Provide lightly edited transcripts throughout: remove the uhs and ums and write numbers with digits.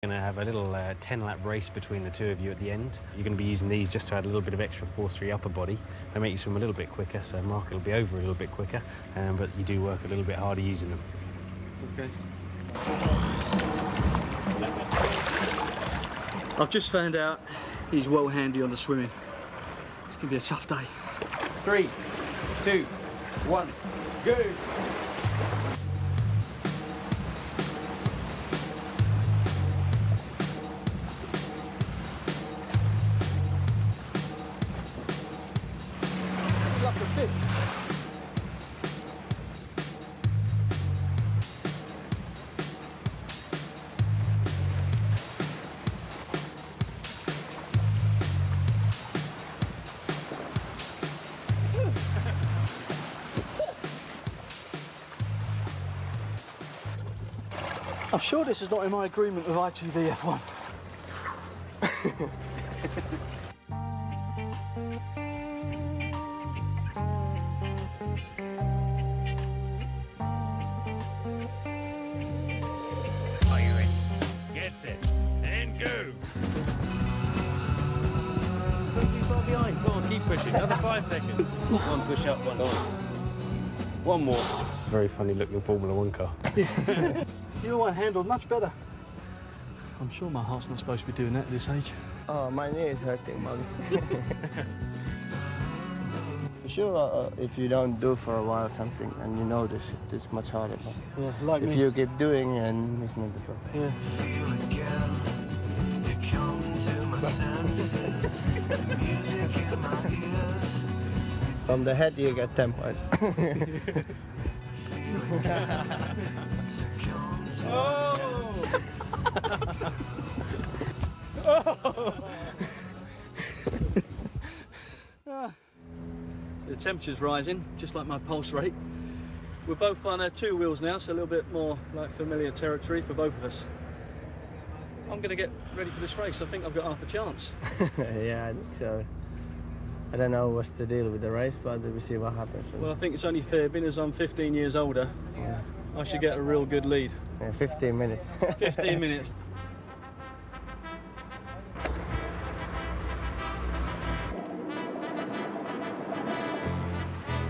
Going to have a little 10-lap race between the two of you at the end. You're going to be using these just to add a little bit of extra force to your upper body. They make you swim a little bit quicker, so Mark will be over a little bit quicker, but you do work a little bit harder using them. Okay. I've just found out he's well handy on the swimming. It's going to be a tough day. 3, 2, 1, go! I'm sure this is not in my agreement with ITV F1. Are you in? Gets it. And go. Not too far behind. Go on, keep pushing. Another 5 seconds. One push up, one down. One more. Very funny looking Formula 1 car. Your one handled much better. I'm sure my heart's not supposed to be doing that at this age. Oh, my knee is hurting, Mom. For sure, if you don't do for a while something and you notice it, it's much harder. But yeah, like if you keep doing, and it's not the problem. Yeah. From the head, you get 10 points. Oh! Oh! The temperature's rising, just like my pulse rate. We're both on 2 wheels now, so a little bit more like familiar territory for both of us. I'm going to get ready for this race. I think I've got half a chance. Yeah, I think so. I don't know what's the deal with the race, but we'll see what happens. Well, I think it's only fair, being as I'm 15 years older, yeah. I should get a real good lead. Yeah, 15 minutes. 15 minutes.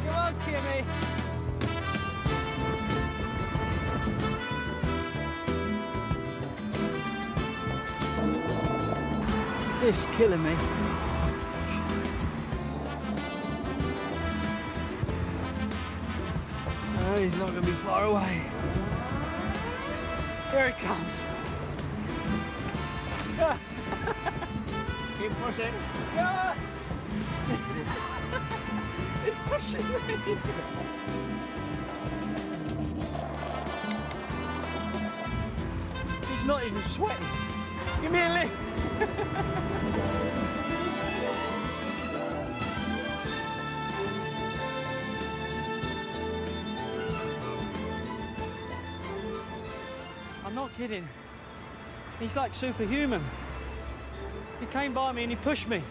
Come on, Kimi. It's killing me. Oh, he's not going to be far away. Here it comes. Keep pushing. Ah! It's pushing me. He's not even sweating. Give me a lift. I'm not kidding. He's like superhuman. He came by me and he pushed me.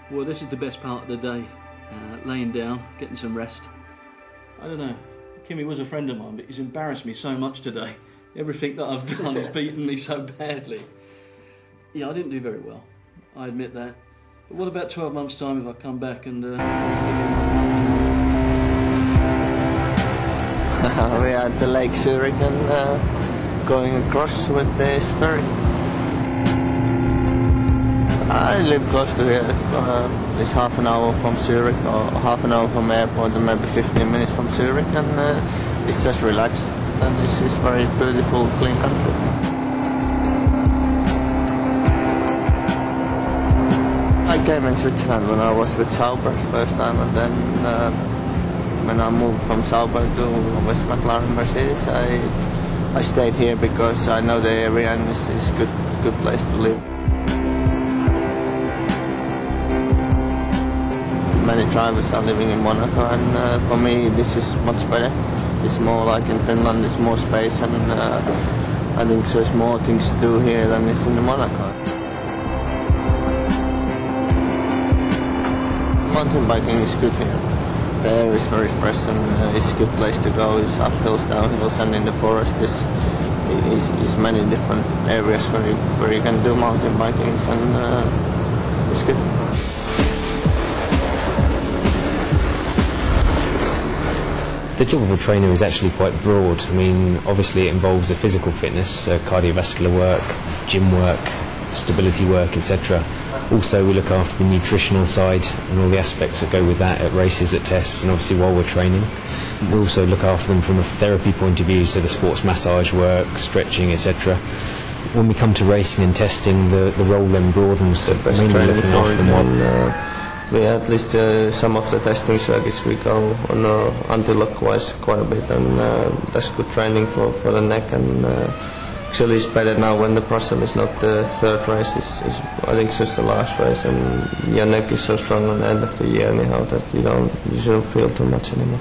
Well, this is the best part of the day. Laying down, getting some rest. I don't know, Kimi was a friend of mine, but he's embarrassed me so much today. Everything that I've done has beaten me so badly. Yeah, I didn't do very well. I admit that. But what about 12 months' time if I come back and... We are at the Lake Zurich and going across with this ferry. I live close to here. It's half an hour from Zurich, or half an hour from the airport, and maybe 15 minutes from Zurich, and it's just relaxed, and this is very beautiful, clean country. I came in Switzerland when I was with Sauber first time, and then when I moved from Sauber to West McLaren Mercedes, I stayed here because I know the area and it's a good place to live. Many drivers are living in Monaco, and for me this is much better. It's more like in Finland, there's more space, and I think there's more things to do here than is in Monaco. Mountain biking is good here. the air is very fresh and it's a good place to go. It's uphills, downhills, and in the forest is many different areas where you can do mountain biking, and it's good. The job of a trainer is actually quite broad. I mean, obviously it involves the physical fitness, cardiovascular work, gym work, stability work, etc. Also, we look after the nutritional side and all the aspects that go with that at races, at tests, and obviously while we're training. We also look after them from a therapy point of view, so the sports massage work, stretching, etc. When we come to racing and testing, the role then broadens to mainly looking after them. We at least some of the testing circuits we go on anti-lockwise quite a bit, and that's good training for the neck. And actually, it's better now when the Brussels is not the third race. I think it's just the last race, and your neck is so strong on the end of the year anyhow that you shouldn't feel too much anymore.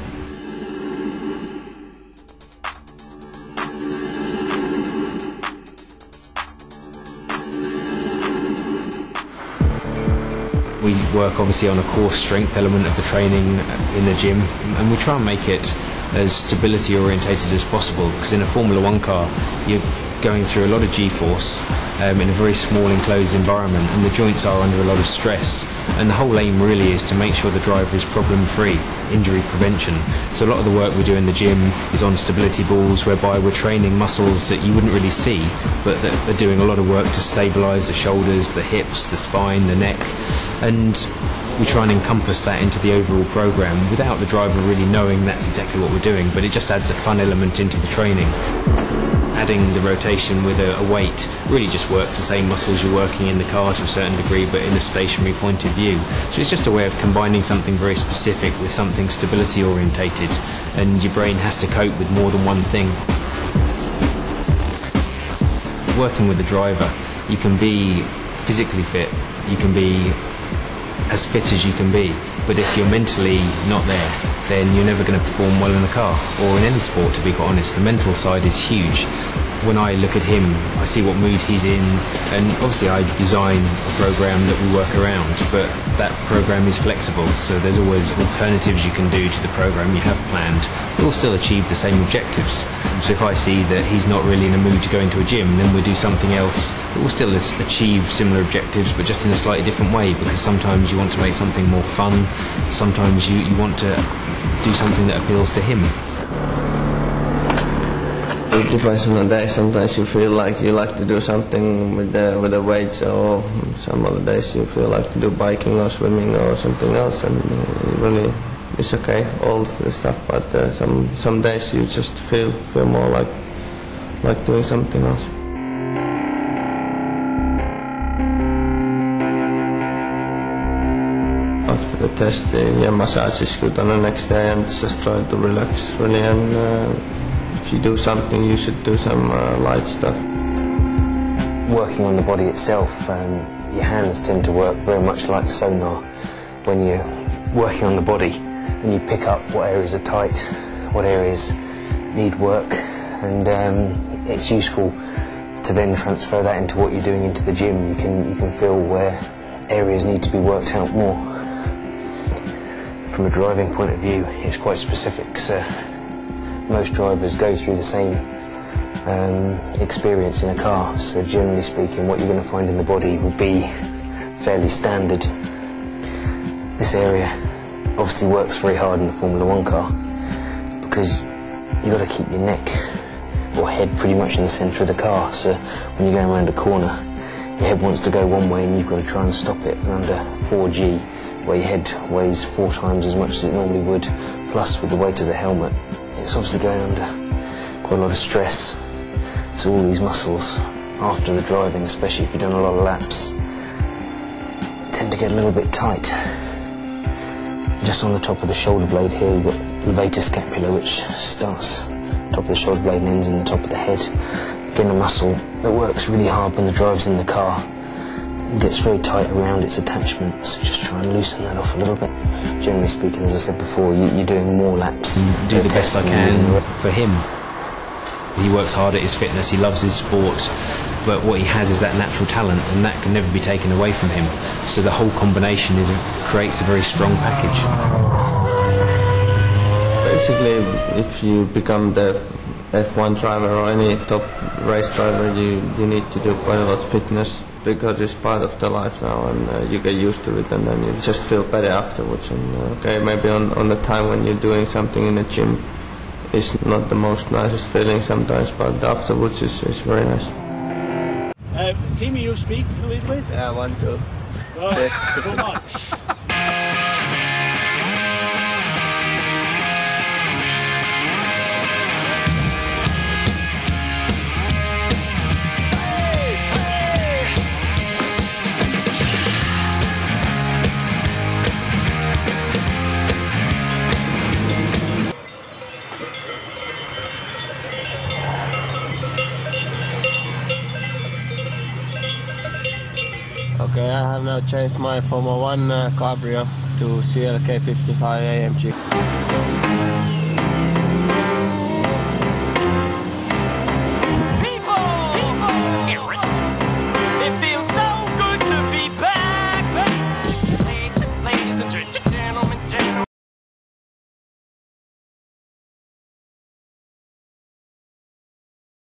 We work obviously on a core strength element of the training in the gym, and we try and make it as stability orientated as possible, because in a Formula 1 car you're going through a lot of G-force in a very small enclosed environment, and the joints are under a lot of stress, and the whole aim really is to make sure the driver is problem free, injury prevention. So a lot of the work we do in the gym is on stability balls, whereby we're training muscles that you wouldn't really see, but that are doing a lot of work to stabilise the shoulders, the hips, the spine, the neck, and we try and encompass that into the overall program without the driver really knowing that's exactly what we're doing, but it just adds a fun element into the training. Adding the rotation with a weight really just works the same muscles you're working in the car to a certain degree, but in a stationary point of view. So it's just a way of combining something very specific with something stability orientated, and your brain has to cope with more than one thing. Working with the driver, you can be physically fit, you can be as fit as you can be, but if you're mentally not there, then you're never going to perform well in a car, or in any sport, to be quite honest. The mental side is huge. When I look at him, I see what mood he's in, and obviously I design a program that we work around, but that program is flexible, so there's always alternatives you can do to the program you have planned. We'll still achieve the same objectives. So if I see that he's not really in a mood to go into a gym, then we'll do something else that will still achieve similar objectives, but just in a slightly different way, because sometimes you want to make something more fun, sometimes you want to do something that appeals to him. It depends on the day. Sometimes you feel like you like to do something with the weights, or some other days you feel like to do biking or swimming or something else, and really it's okay, all the stuff. But some days you just feel more like doing something else. After the test, your massage is good on the next day, and just try to relax really, and if you do something, you should do some light stuff. Working on the body itself, your hands tend to work very much like sonar. When you're working on the body, and you pick up what areas are tight, what areas need work, and it's useful to then transfer that into what you're doing into the gym. You can feel where areas need to be worked out more. From a driving point of view, it's quite specific, so most drivers go through the same experience in a car, so generally speaking what you're going to find in the body will be fairly standard. This area obviously works very hard in a Formula 1 car, because you've got to keep your neck or head pretty much in the centre of the car, so when you're going around a corner your head wants to go one way and you've got to try and stop it, and under 4G, where your head weighs 4 times as much as it normally would, plus with the weight of the helmet, it's obviously going under quite a lot of stress. So all these muscles, after the driving, especially if you've done a lot of laps, tend to get a little bit tight. Just on the top of the shoulder blade here, we've got levator scapula, which starts top of the shoulder blade and ends in the top of the head. Again, a muscle that works really hard when the driver's in the car and gets very tight around its attachment, so just try and loosen that off a little bit. Generally speaking, as I said before, you're doing more laps. Do the best I can for him. He works hard at his fitness, he loves his sport, but what he has is that natural talent, and that can never be taken away from him. So the whole combination creates a very strong package. basically, if you become the F1 driver or any top race driver, you need to do quite a lot of fitness, because it's part of the life now, and you get used to it, and then you just feel better afterwards. And okay, maybe on the time when you're doing something in the gym, it's not the most nicest feeling sometimes, but afterwards it's very nice. Kimi, you speak a little bit? Yeah, 1, 2. Oh, so much. Okay, I have now changed my Formula 1 Cabrio to CLK 55 AMG.